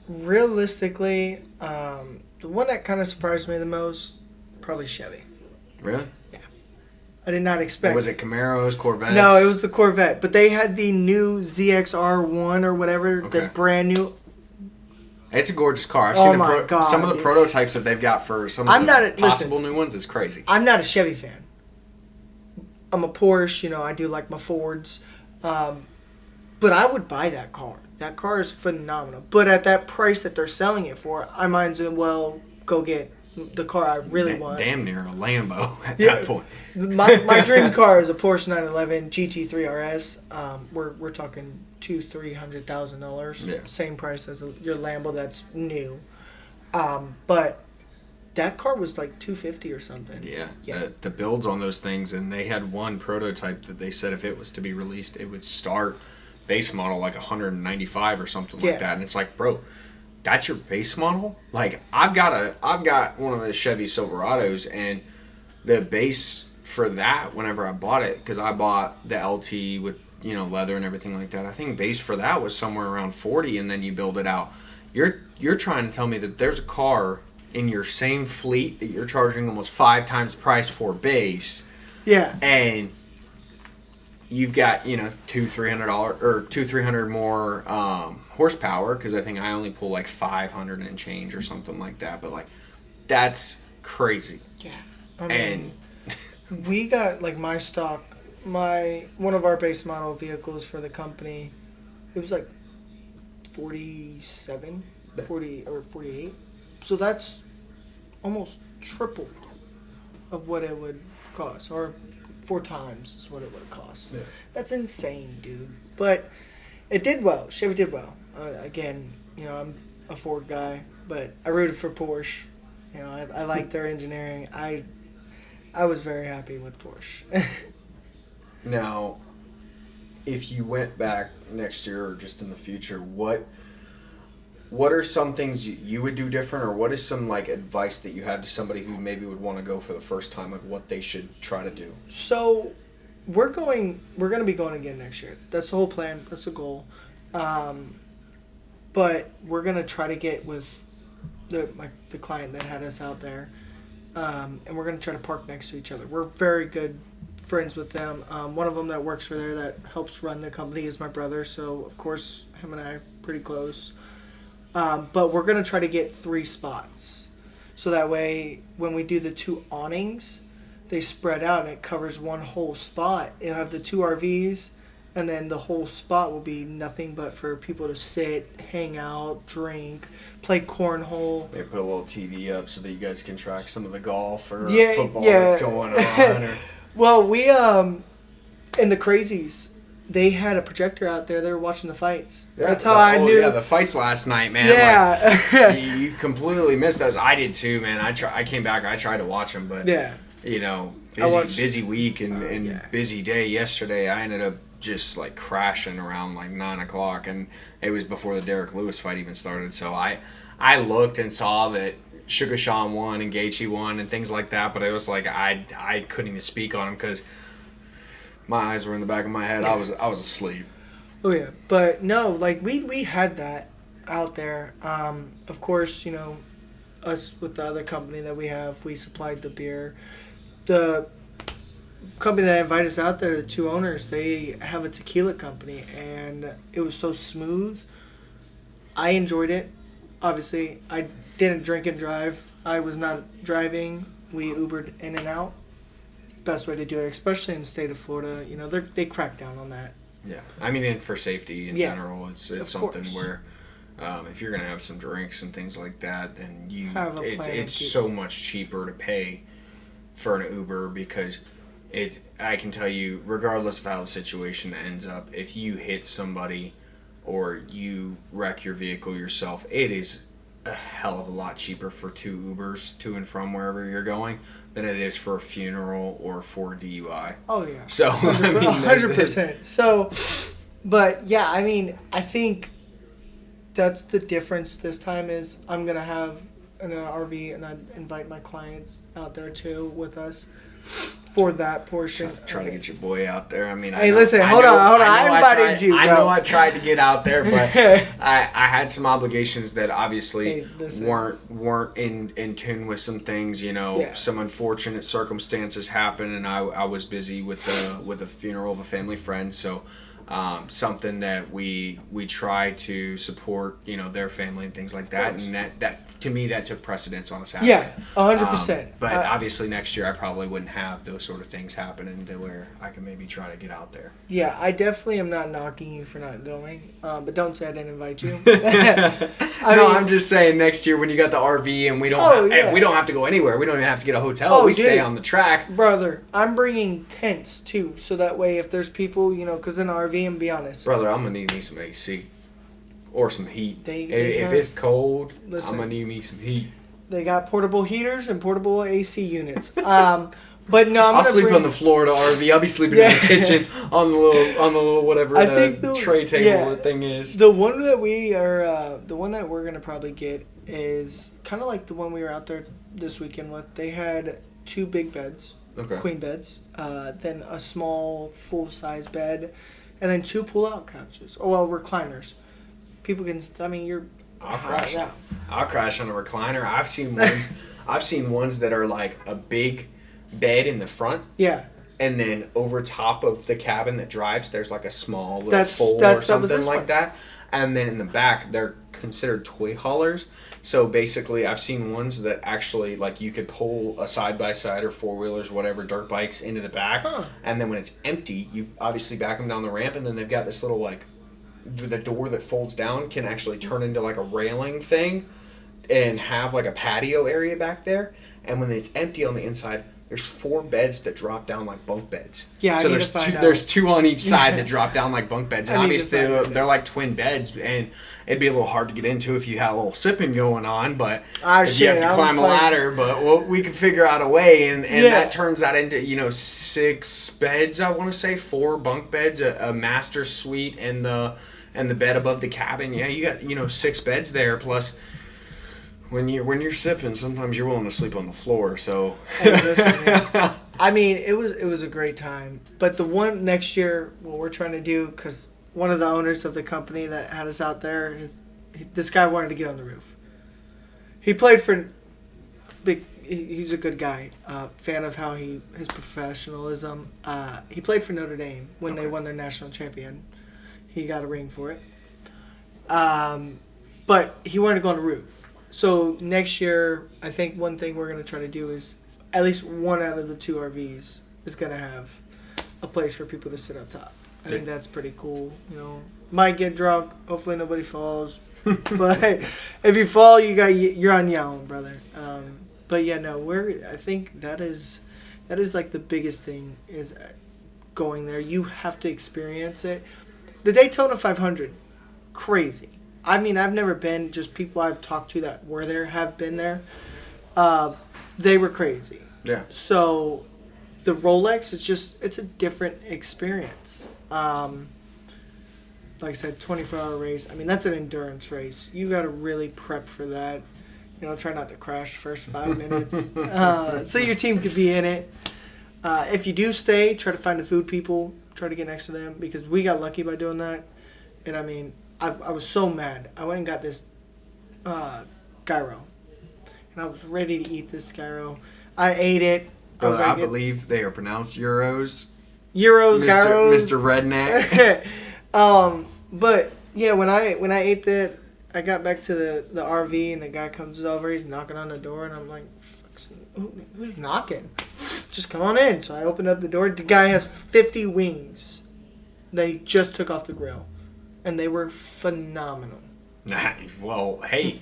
Realistically, the one that kind of surprised me the most, probably Chevy. Really? Yeah. I did not expect. Was it Camaros, Corvettes? No, it was the Corvette. But they had the new ZXR1 or whatever, the brand new. It's a gorgeous car. I've seen some of the prototypes that they've got for some of the possible new ones. Is crazy. I'm not a Chevy fan. I'm a Porsche. I do like my Fords. But I would buy that car. That car is phenomenal. But at that price that they're selling it for, I might as well go get the car I really want. Damn near a Lambo at Yeah. that point. My dream car is a Porsche 911 GT3 RS. We're talking $200,000-$300,000. Yeah. Same price as your Lambo that's new. But that car was like $250,000 or something. Yeah. Yeah. The builds on those things, and they had one prototype that they said if it was to be released, it would start base model like 195 or something Yeah. like that. And it's like, bro, that's your base model? Like, I've got one of the Chevy Silverados, and the base for that, whenever I bought it, because I bought the LT with, you know, leather and everything like that, I think base for that was somewhere around 40, and then you build it out. You're trying to tell me that there's a car in your same fleet that you're charging almost 5 times the price for base, Yeah. and you've got, you know, $200-$300 or $200-$300 more horsepower, because I think I only pull like 500 and change or something like that. But like, that's crazy. Yeah. I mean, we got like one of our base model vehicles for the company. It was like 47, 40 or 48. So that's almost triple of what it would cost, or 4 times is what it would cost. Yeah. That's insane, dude. But it did well. Chevy did well. Again, you know, I'm a Ford guy, but I rooted for Porsche. You know, I like their engineering. I was very happy with Porsche. Now, if you went back next year or just in the future, what are some things you would do different, or what is some like advice that you have to somebody who maybe would want to go for the first time, like what they should try to do? So we're going to be going again next year. That's the whole plan. That's the goal. But we're going to try to get with the client that had us out there. And we're going to try to park next to each other. We're very good friends with them. One of them that works for there that helps run the company is my brother. So, of course, him and I are pretty close. But we're going to try to get 3 spots. So that way, when we do the 2 awnings, they spread out and it covers one whole spot. You'll have the 2 RVs, and then the whole spot will be nothing but for people to sit, hang out, drink, play cornhole. Maybe put a little TV up so that you guys can track some of the golf or Yeah, football yeah. that's going on. Or... Well, we, in the Crazies, they had a projector out there. They were watching the fights. That's how I knew. Yeah, the fights last night, man. Yeah. Like, you completely missed those. I did too, man. I came back. I tried to watch them, but Yeah. you know, watched- busy week and yeah. busy day yesterday. I ended up just like crashing around like 9 o'clock, and it was before the Derek Lewis fight even started. So I looked and saw that Sugar Sean won and Gaethje won and things like that, but it was like I couldn't even speak on him because my eyes were in the back of my head. Yeah. I was asleep. Oh yeah, but no, like we had that out there. Of course, you know, us with the other company that we have, we supplied the beer. The company that invited us out there, the 2 owners, they have a tequila company, and it was so smooth. I enjoyed it. Obviously, I didn't drink and drive. I was not driving. We Ubered in and out. Best way to do it, especially in the state of Florida. You know, they crack down on that. Yeah, I mean, and for safety in Yeah, general, it's of something course. where if you're gonna have some drinks and things like that, then Have a plan it's to keep so it. much cheaper to pay for an Uber because I can tell you, regardless of how the situation ends up, if you hit somebody or you wreck your vehicle yourself, it is a hell of a lot cheaper for 2 Ubers to and from wherever you're going than it is for a funeral or for a DUI. Oh yeah. So I mean, 100%. So, but yeah, I mean, I think that's the difference this time is I'm gonna have an RV and I invite my clients out there too with us for that portion. Try to get your boy out there. I mean, Hey, listen, hold on. I invited you, I bro. know I tried to get out there, but I had some obligations that obviously Hey, listen. weren't in tune with some things. You know, Yeah. some unfortunate circumstances happened, and I was busy with the funeral of a family friend. So something that we try to support, their family and things like that. And that to me, that took precedence on a Saturday. Yeah, 100%. But obviously next year I probably wouldn't have those sort of things happening to where I can maybe try to get out there. Yeah, I definitely am not knocking you for not going, but don't say I didn't invite you. I'm just saying next year when you got the RV and we don't we don't have to go anywhere. We don't even have to get a hotel. We stay on the track. Brother, I'm bringing tents too, so that way if there's people, because in an RV, and be honest. Brother, I'm going to need me some AC or some heat. If have, it's cold, listen, I'm going to need me some heat. They got portable heaters and portable AC units. But no, I'll sleep on the floor of the RV. I'll be sleeping in the kitchen on the little whatever the tray table the thing is. The one that we're gonna probably get is kind of like the one we were out there this weekend with. They had 2 big beds, queen beds, then a small full size bed, and then 2 pull out couches. Recliners. People can. I'll crash on a recliner. I've seen ones that are like a big bed in the front. Yeah. And then over top of the cabin that drives, there's like a small little fold or something like that. And then in the back, they're considered toy haulers. So basically, I've seen ones that actually, like, you could pull a side-by-side or four-wheelers, whatever, dirt bikes into the back. Huh. And then when it's empty, you obviously back them down the ramp. And then they've got this little, like, the door that folds down can actually turn into, like, a railing thing and have, like, a patio area back there. And when it's empty on the inside, there's 4 beds that drop down like bunk beds. Yeah, so there's 2 on each side that drop down like bunk beds. And obviously they're like twin beds, and it'd be a little hard to get into if you had a little sipping going on, but if you have to climb a ladder, but we can figure out a way, and that turns that into 6 beds, I want to say, 4 bunk beds, a master suite and the bed above the cabin. Yeah, you got 6 beds there, plus when you're sipping, sometimes you're willing to sleep on the floor. So, hey, listen, man. I mean, it was a great time. But the one next year, what we're trying to do, because one of the owners of the company that had us out there, this guy wanted to get on the roof. He played for he's a good guy. Fan of how his professionalism. He played for Notre Dame when they won their national champion. He got a ring for it. But he wanted to go on the roof. So next year, I think one thing we're going to try to do is at least one out of the 2 RVs is going to have a place for people to sit up top. I think that's pretty cool. Might get drunk. Hopefully nobody falls. But if you fall, you're on your own, brother. But yeah, no, I think that is like the biggest thing is going there. You have to experience it. The Daytona 500, crazy. I mean, I've never been. Just people I've talked to that were there have been there. They were crazy. Yeah. So, the Rolex it's a different experience. Like I said, 24-hour race. I mean, that's an endurance race. You got to really prep for that. Try not to crash first 5 minutes. So your team could be in it. If you do stay, try to find the food people. Try to get next to them because we got lucky by doing that. And I mean, I was so mad. I went and got this gyro. And I was ready to eat this gyro. I ate it. I believe they are pronounced Euros. Gyros. Mr. Redneck. But yeah, when I ate that, I got back to the RV and the guy comes over. He's knocking on the door and I'm like, who's knocking? Just come on in. So I opened up the door. The guy has 50 wings. They just took off the grill. And they were phenomenal. Well, hey,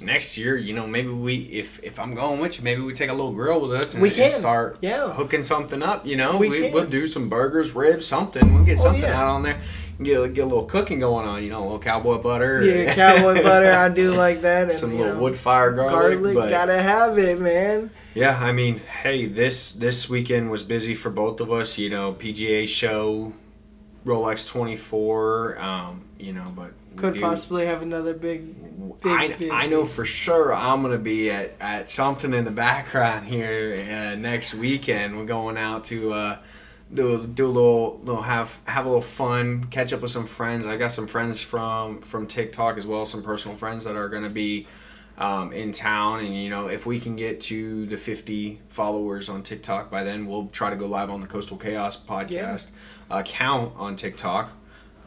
next year, maybe if I'm going with you, maybe we take a little grill with us and start hooking something up. We'll do some burgers, ribs, something. We'll get something out on there. Get a little cooking going on. A little cowboy butter. Yeah, cowboy butter. I do like that. And, some little wood fire garlic. But gotta have it, man. Yeah, I mean, hey, this weekend was busy for both of us. PGA show. Rolex 24, but could possibly have another big I know for sure I'm gonna be at something in the background here next weekend. We're going out to do a little have a little fun, catch up with some friends. I got some friends from TikTok as well, some personal friends that are gonna be in town, and if we can get to the 50 followers on TikTok by then, we'll try to go live on the Coastal Chaos podcast account on TikTok.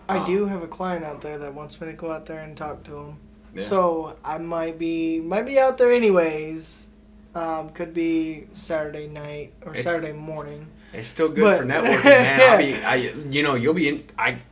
I do have a client out there that wants me to go out there and talk to him. Yeah. So I might be out there anyways. Could be Saturday night or Saturday morning. It's still good for networking, man. Yeah. You'll be in.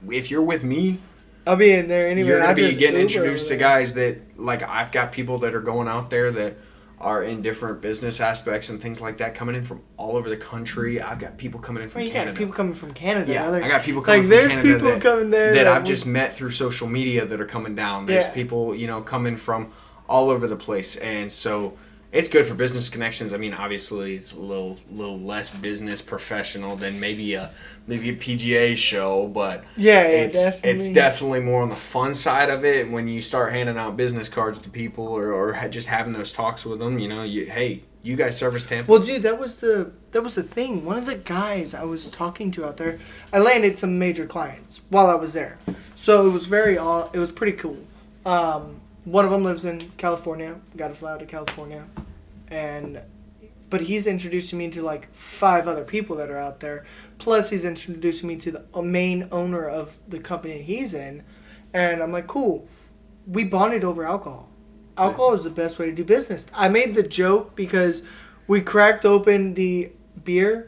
If you're with me, I'll be in there anyway. you're gonna be getting introduced to guys that, like, I've got people that are going out there that are in different business aspects and things like that, coming in from all over the country. I've got people coming in from Canada. Got people coming from Canada. Yeah, I got people coming from Canada people coming there that I've just met through social media that are coming down. There's people, coming from all over the place, and so it's good for business connections. I mean, obviously, it's a little less business professional than maybe a PGA show, but it's definitely more on the fun side of it. When you start handing out business cards to people or just having those talks with them, hey, you guys service Tampa. Well, dude, that was the thing. One of the guys I was talking to out there, I landed some major clients while I was there, so it was pretty cool. One of them lives in California. Got to fly out to California, but he's introducing me to like 5 other people that are out there. Plus, he's introducing me to the main owner of the company he's in, and I'm like, cool. We bonded over alcohol. Alcohol is the best way to do business. I made the joke because we cracked open the beer.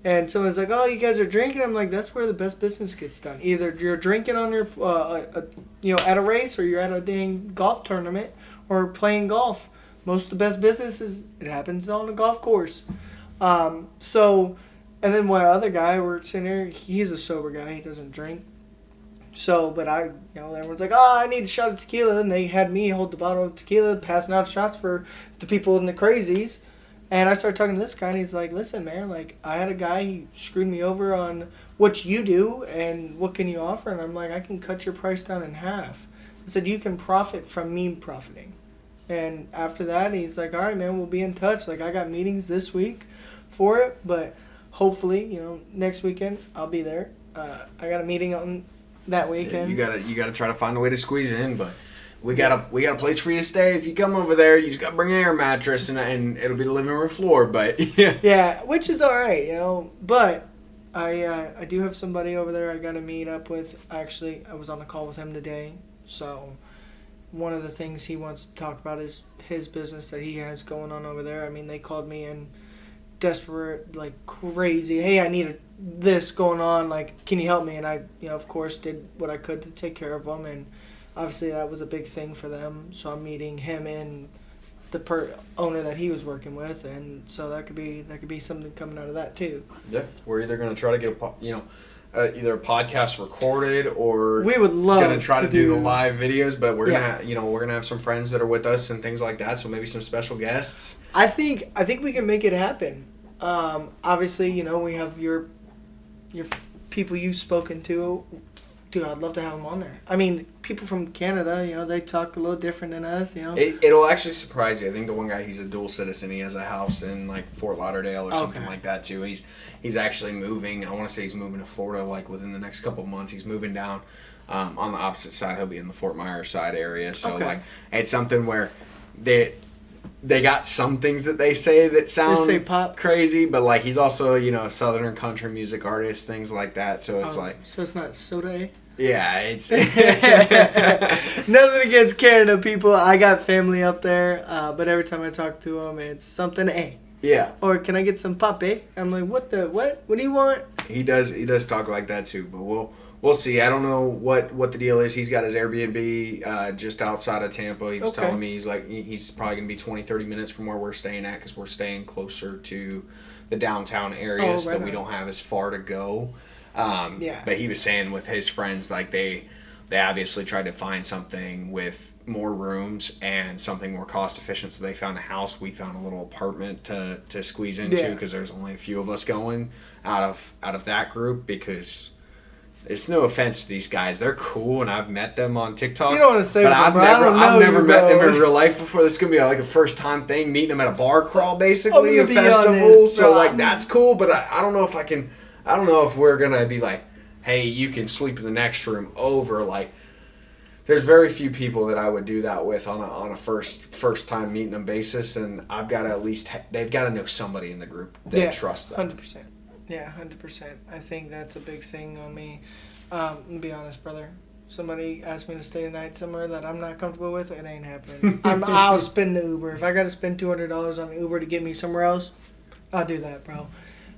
And someone's like, "Oh, you guys are drinking." I'm like, "That's where the best business gets done. Either you're drinking on your, at a race, or you're at a dang golf tournament, or playing golf. Most of the best businesses, it happens on a golf course." And then one other guy, we're sitting there. He's a sober guy. He doesn't drink. So, but everyone's like, "Oh, I need a shot of tequila," and they had me hold the bottle of tequila, passing out shots for the people in the crazies. And I started talking to this guy, and he's like, "Listen, man, like, I had a guy, he screwed me over on what you do, and what can you offer?" And I'm like, "I can cut your price down in half." I said, "You can profit from me profiting." And after that, he's like, "All right, man, we'll be in touch. Like, I got meetings this week for it, but hopefully, next weekend, I'll be there." I got a meeting on that weekend. Yeah, you gotta try to find a way to squeeze it in, but we got a place for you to stay. If you come over there, you just gotta bring an air mattress and it'll be the living room floor. But yeah, which is all right, But I do have somebody over there I gotta meet up with. Actually, I was on a call with him today. So one of the things he wants to talk about is his business that he has going on over there. I mean, they called me in desperate, like crazy. "Hey, I need this going on. Like, can you help me?" And I, of course, did what I could to take care of them. And obviously, that was a big thing for them. So I'm meeting him and the owner that he was working with, and so that could be something coming out of that too. Yeah, we're either going to try to get either a podcast recorded, or we would love going to try to do the live videos. But we're gonna have some friends that are with us and things like that. So maybe some special guests. I think we can make it happen. Obviously, we have your people you've spoken to. Dude, I'd love to have them on there. I mean, people from Canada, they talk a little different than us, It'll actually surprise you. I think the one guy, he's a dual citizen. He has a house in, like, Fort Lauderdale or something like that, too. He's actually moving. I want to say he's moving to Florida, like, within the next couple of months. He's moving down on the opposite side. He'll be in the Fort Myers side area. So, like, it's something where they got some things that they say that sound pop crazy, but, like, he's also, a Southern country music artist, things like that. So it's so it's not soda. Yeah, it's nothing against Canada people. I got family up there, but every time I talk to them, it's something A. Yeah. Or can I get some pop? I'm like, what do you want? He does talk like that too, but we'll see. I don't know what the deal is. He's got his Airbnb just outside of Tampa. He was telling me he's probably going to be 20, 30 minutes from where we're staying at, because we're staying closer to the downtown area, so that we don't have as far to go. But he was saying with his friends, like, they obviously tried to find something with more rooms and something more cost efficient. So they found a house. We found a little apartment to squeeze into, because there's only a few of us going out of that group, because it's no offense to these guys. They're cool, and I've met them on TikTok. You don't want to say, but I've never met them in real life before. This is gonna be like a first time thing, meeting them at a bar crawl, basically, a festival. So like, that's cool, but I don't know if I can. I don't know if we're gonna be like, "Hey, you can sleep in the next room over." Like, there's very few people that I would do that with on a first time meeting them basis, and I've got to at least they've got to know somebody in the group that trusts them. 100%. Yeah, 100%. I think that's a big thing on me. To be honest, brother. Somebody asked me to stay a night somewhere that I'm not comfortable with, it ain't happening. I'll spend the Uber. If I got to spend $200 on Uber to get me somewhere else, I'll do that, bro.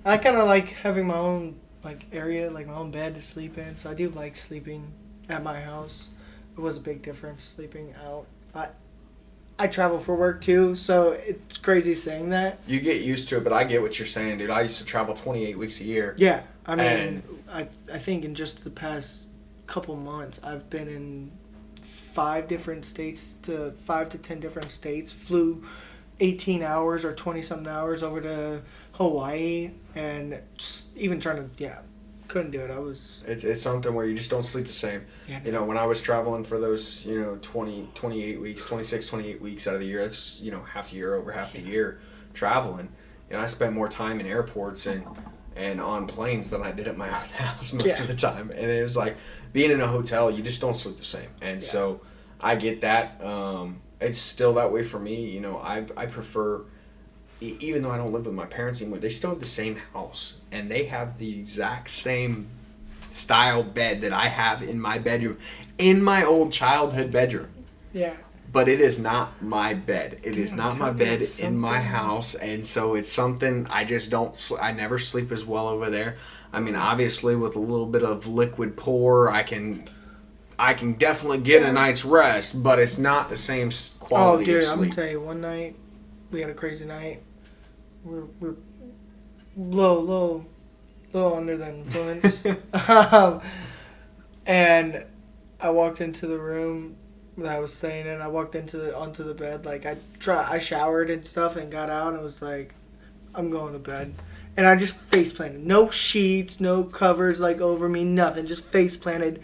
I kind of like having my own like area, like my own bed to sleep in. So I do like sleeping at my house. It was a big difference sleeping out. I travel for work too, so it's crazy saying that. You get used to it, but I get what you're saying, dude. I used to travel 28 weeks a year. Yeah, I mean, I think in just the past couple months, I've been in 5 to 10 different states. Flew 18 hours or 20-something hours over to Hawaii, and just even trying to, couldn't do it. It's something where you just don't sleep the same. Yeah. You know, when I was traveling for those, 28 weeks, 26, 28 weeks out of the year, that's, half a year, over half the year traveling. And I spent more time in airports and on planes than I did at my own house most of the time. And it was like being in a hotel, you just don't sleep the same. And so I get that. It's still that way for me. I prefer, even though I don't live with my parents anymore, they still have the same house. And they have the exact same style bed that I have in my bedroom, in my old childhood bedroom. Yeah. But it is not my bed. It is not my bed in my house. And so it's something I just don't, I never sleep as well over there. I mean, obviously with a little bit of liquid pour, I can definitely get a night's rest, but it's not the same quality of sleep. I'm going to tell you, one night, we had a crazy night. We're low under the influence. And I walked into the room that I was staying in. I walked onto the bed. Like I showered and stuff and got out and was like, I'm going to bed. And I just face planted. No sheets, no covers like over me, nothing. Just face planted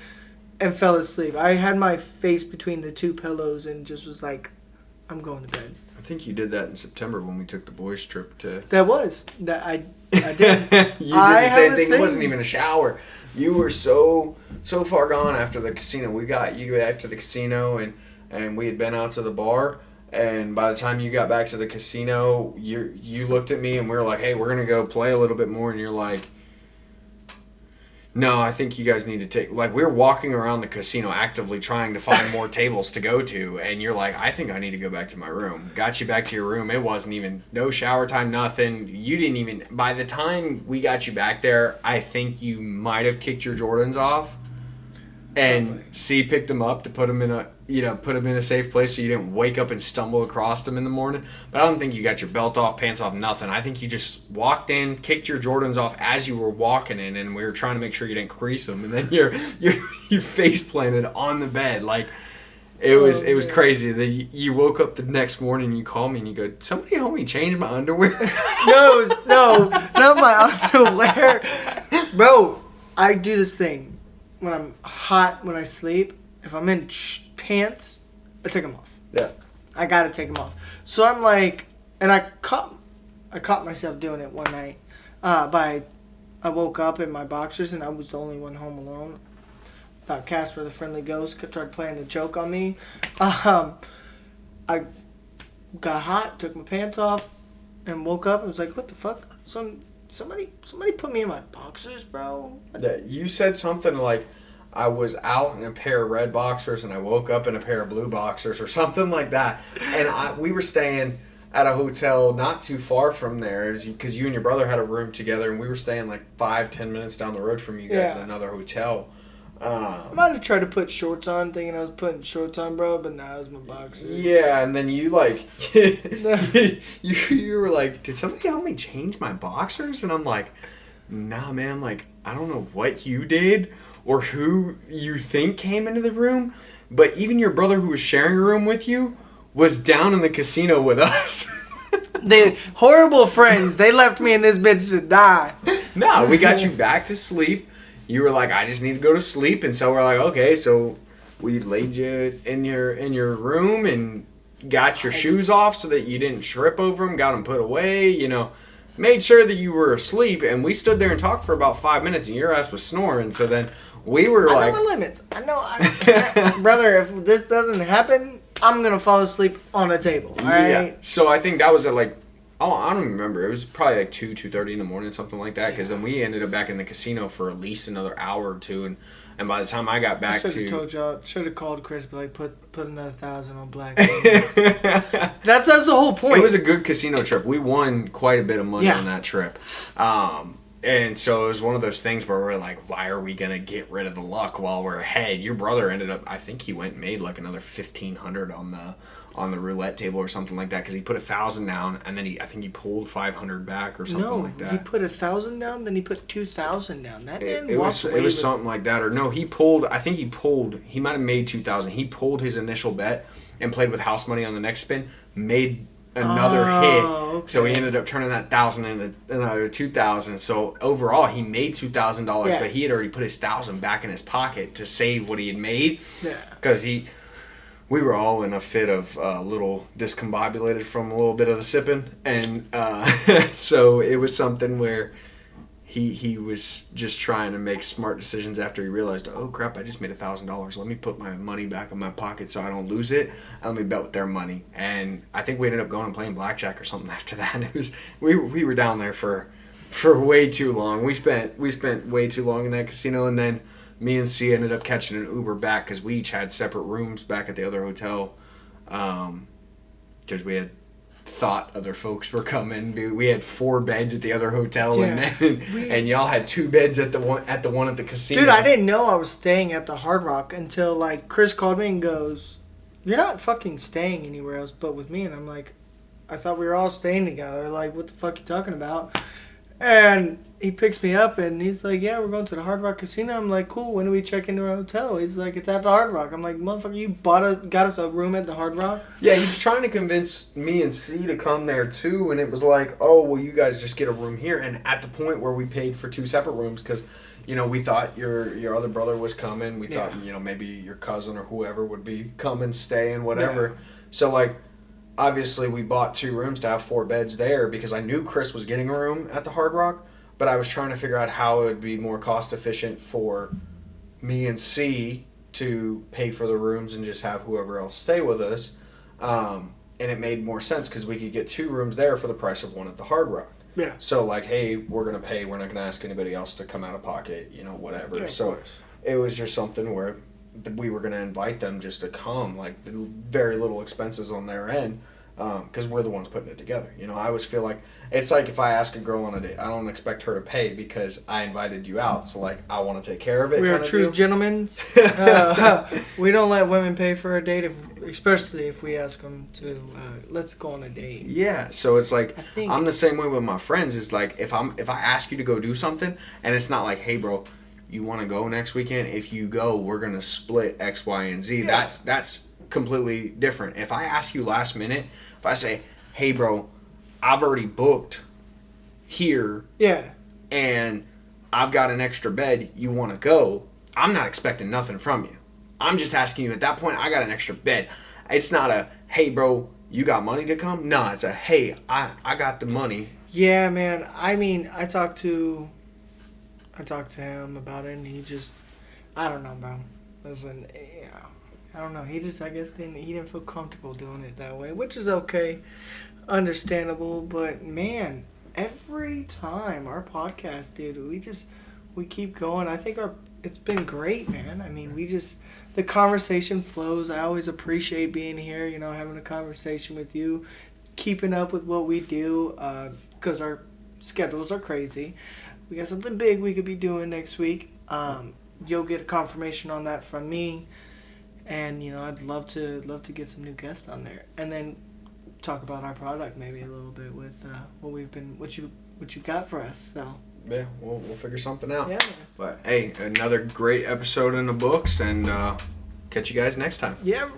and fell asleep. I had my face between the 2 pillows and just was like, I'm going to bed. I think you did that in September when we took the boys trip to... I did. You did the same thing. It wasn't even a shower. You were so far gone after the casino. We got you back to the casino and we had been out to the bar. And by the time you got back to the casino, you looked at me and we were like, hey, we're going to go play a little bit more. And you're like, no, I think you guys need to take... Like, we were walking around the casino actively trying to find more tables to go to. And you're like, I think I need to go back to my room. Got you back to your room. It wasn't even... No shower time, nothing. You didn't even... By the time we got you back there, I think you might have kicked your Jordans off. And C picked them up to put them in a safe place so you didn't wake up and stumble across them in the morning. But I don't think you got your belt off, pants off, nothing. I think you just walked in, kicked your Jordans off as you were walking in, and we were trying to make sure you didn't crease them. And then you face planted on the bed. Like, it was crazy. You woke up the next morning and you called me and you go, somebody help me change my underwear? No, not my underwear. Bro, I do this thing. When I'm hot, when I sleep, if I'm in pants, I take them off. Yeah. I gotta take them off. So I'm like, and I caught myself doing it one night. I woke up in my boxers and I was the only one home alone. Thought Casper the Friendly Ghost tried playing a joke on me. I got hot, took my pants off, and woke up and was like, what the fuck? Somebody put me in my boxers, bro. You said something like, I was out in a pair of red boxers and I woke up in a pair of blue boxers or something like that. And we were staying at a hotel not too far from there because you and your brother had a room together and we were staying like 5-10 minutes down the road from you guys in another hotel. I might have tried to put shorts on thinking I was putting shorts on, bro, but nah, it was my boxers. Yeah, and then you like, you were like, did somebody help me change my boxers? And I'm like, nah, man, like, I don't know what you did or who you think came into the room, but even your brother who was sharing a room with you was down in the casino with us. They horrible friends. They left me in this bitch to die. No, we got you back to sleep. You were like, I just need to go to sleep, and so we're like, okay, so we laid you in your room and got your shoes off so that you didn't trip over them, got them put away, made sure that you were asleep, and we stood there and talked for about 5 minutes, and your ass was snoring, so then we were like... I know my limits. Brother, if this doesn't happen, I'm going to fall asleep on a table, all right? Yeah, so I think that was at like Oh, I don't even remember. It was probably like 2:30 in the morning, something like that. Because then we ended up back in the casino for at least another hour or two, and by the time I got back should have called Chris, but like put another 1,000 on black. that's the whole point. It was a good casino trip. We won quite a bit of money on that trip. And so it was one of those things where we're like, why are we going to get rid of the luck while we're ahead? Your brother ended up, I think he went and made like another 1,500 on the roulette table or something like that, because he put 1,000 down and then I think he pulled 500 back or something like that. No, he put 1,000 down, then he put 2,000 down. That man it was something like that. Or no, he might have made 2,000. He pulled his initial bet and played with house money on the next spin, made another hit. Okay. So he ended up turning that 1,000 into another 2,000. So overall, he made $2,000, but he had already put his 1,000 back in his pocket to save what he had made. Yeah. Because we were all in a fit of a little discombobulated from a little bit of the sipping, and so it was something where he was just trying to make smart decisions after he realized, oh crap, I just made $1,000. Let me put my money back in my pocket so I don't lose it, and let me bet with their money. And I think we ended up going and playing blackjack or something after that. It was we were down there for way too long. We spent way too long in that casino, and then me and C ended up catching an Uber back because we each had separate rooms back at the other hotel, because we had thought other folks were coming. We had 4 beds at the other hotel, and y'all had 2 beds at the one at the casino. Dude, I didn't know I was staying at the Hard Rock until like Chris called me and goes, "You're not fucking staying anywhere else but with me." And I'm like, "I thought we were all staying together. Like, what the fuck you talking about?" And he picks me up and he's like, "Yeah, we're going to the Hard Rock Casino." I'm like, "Cool, when do we check into our hotel?" He's like, "It's at the Hard Rock." I'm like, "Motherfucker, you got us a room at the Hard Rock?" Yeah, he was trying to convince me and C to come there too, and it was like, "Oh, well, you guys just get a room here." And at the point where we paid for 2 separate rooms, because, we thought your other brother was coming. We thought, maybe your cousin or whoever would be coming, staying, whatever. Yeah. So, like, obviously we bought 2 rooms to have 4 beds there because I knew Chris was getting a room at the Hard Rock, but I was trying to figure out how it would be more cost efficient for me and C to pay for the rooms and just have whoever else stay with us. And it made more sense because we could get 2 rooms there for the price of 1 at the Hard Rock. Yeah. So, like, hey, we're going to pay. We're not going to ask anybody else to come out of pocket, whatever. Yeah, so it was just something where we were going to invite them just to come, like very little expenses on their end, because we're the ones putting it together. I always feel like it's like if I ask a girl on a date, I don't expect her to pay because I invited you out, so like I want to take care of it. We are true gentlemen. We don't let women pay for a date, especially if we ask them to. Let's go on a date. Yeah, so it's like I'm the same way with my friends. It's like if I ask you to go do something, and it's not like, hey, bro, you want to go next weekend? If you go, we're gonna split X, Y, and Z. Yeah. That's completely different. If I ask you last minute, if I say, hey, bro, I've already booked here, and I've got an extra bed, you want to go, I'm not expecting nothing from you. I'm just asking you at that point, I got an extra bed. It's not a, hey, bro, you got money to come? No, it's a, hey, I got the money. Yeah, man. I mean, I talked to him about it, and he just, I don't know, bro. Listen, I don't know. He just, I guess, he didn't feel comfortable doing it that way, which is okay, understandable. But man, every time our podcast, dude, we keep going. I think it's been great, man. I mean, the conversation flows. I always appreciate being here. Having a conversation with you, keeping up with what we do, because our schedules are crazy. We got something big we could be doing next week. You'll get a confirmation on that from me, and I'd love to get some new guests on there, and then talk about our product maybe a little bit with what you got for us. So yeah, we'll figure something out. Yeah. But hey, another great episode in the books, and catch you guys next time. Yeah.